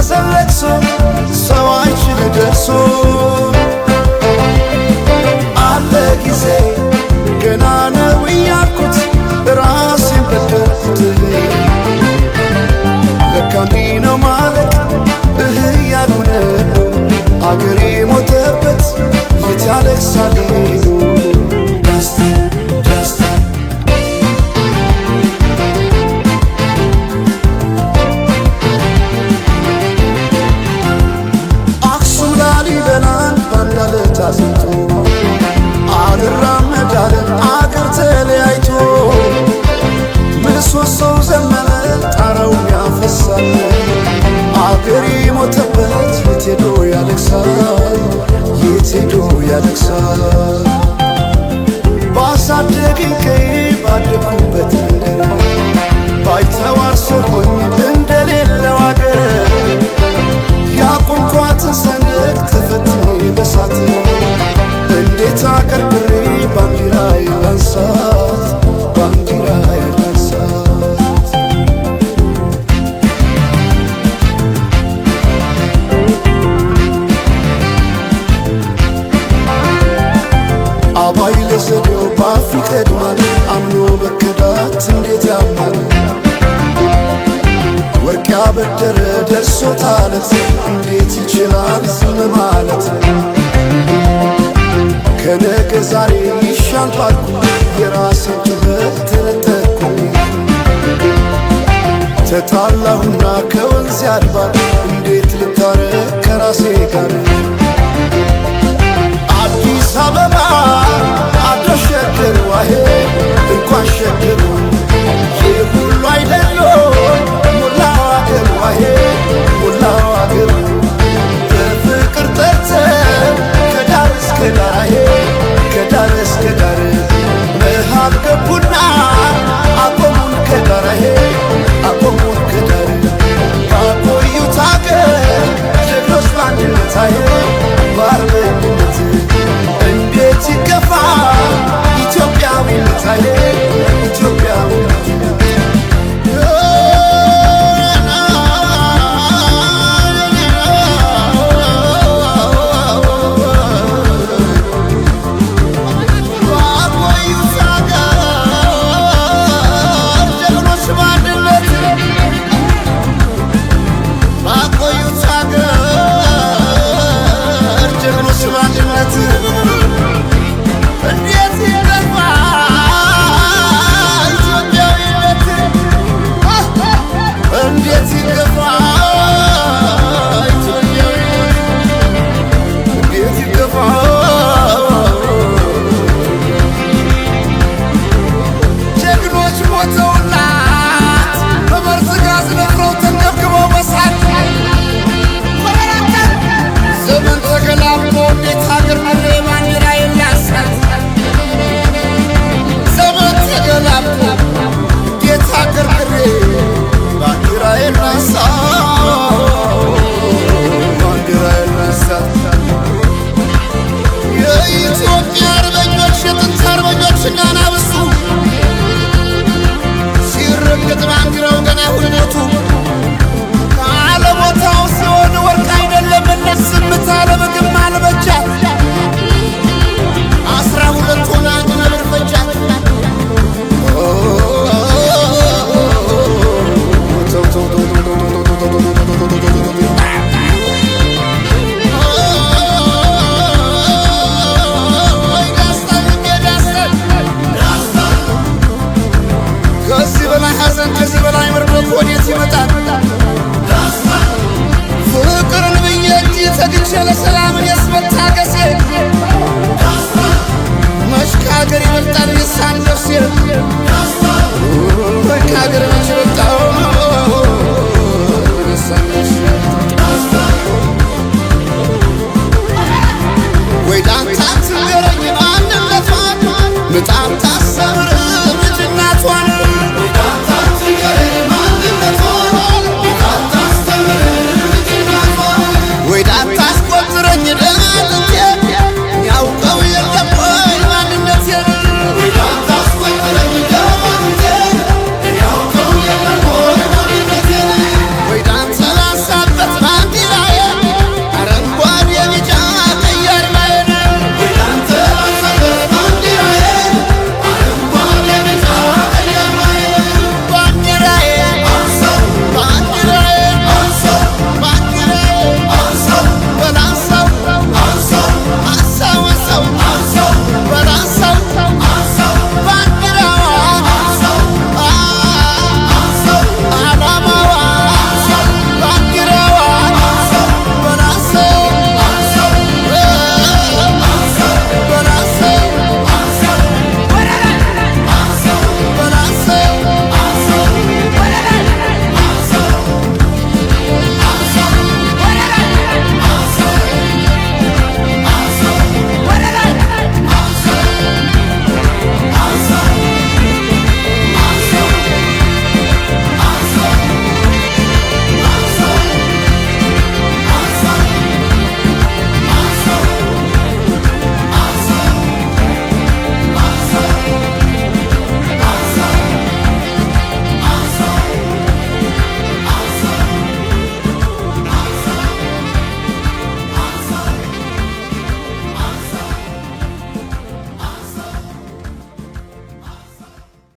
ሐዘን ለቅሶ ሰው አይችል ደርሶ አለ ጊዜ ገና ነው እያልኩት ራሴን በደልኩት ለካ እንዲህ ነው ማለት እያሉ ነው አገሬ ሞተበት የት ያለቅሳል አክሱም ላሊበላን ባንዳለት አዝንቶ አልራመዳለን አገር ተለያይቶ ምሰሶው ዘመነ ጣራው ያፈሳል አገሬ ሞተበት የት ሄዶ ያለቅሳል የት ሄዶ ያለቅሳል ባሳደገኝ ቀዬ ባደግኩበት መንደር ባይተዋር ሰሆኝ እንደሌለው አገር ያቆምኳትን ሰንደቅ ተፈትኜ በሳት እንዴት አቀርቅሬ ባንዲራዬ ላንሳት ባንዲራዬ ላንሳት አባይ ለዘዴው ባፍ ይቀድማል አምኖ በከዳት እንዴት ያምናል ወርቅ ያበደረ ደርሶታለት እንዴት ይችላል ዝም ማለት ከነገ ዛሬ ይሻል ባልኩ የራሴን ጩኸት ተነጠቅኩኝ ተጣላሁና ከወንዝ ያድባል እንዴት ልታረቅ ከራሴ ጋር አዲስ አበባ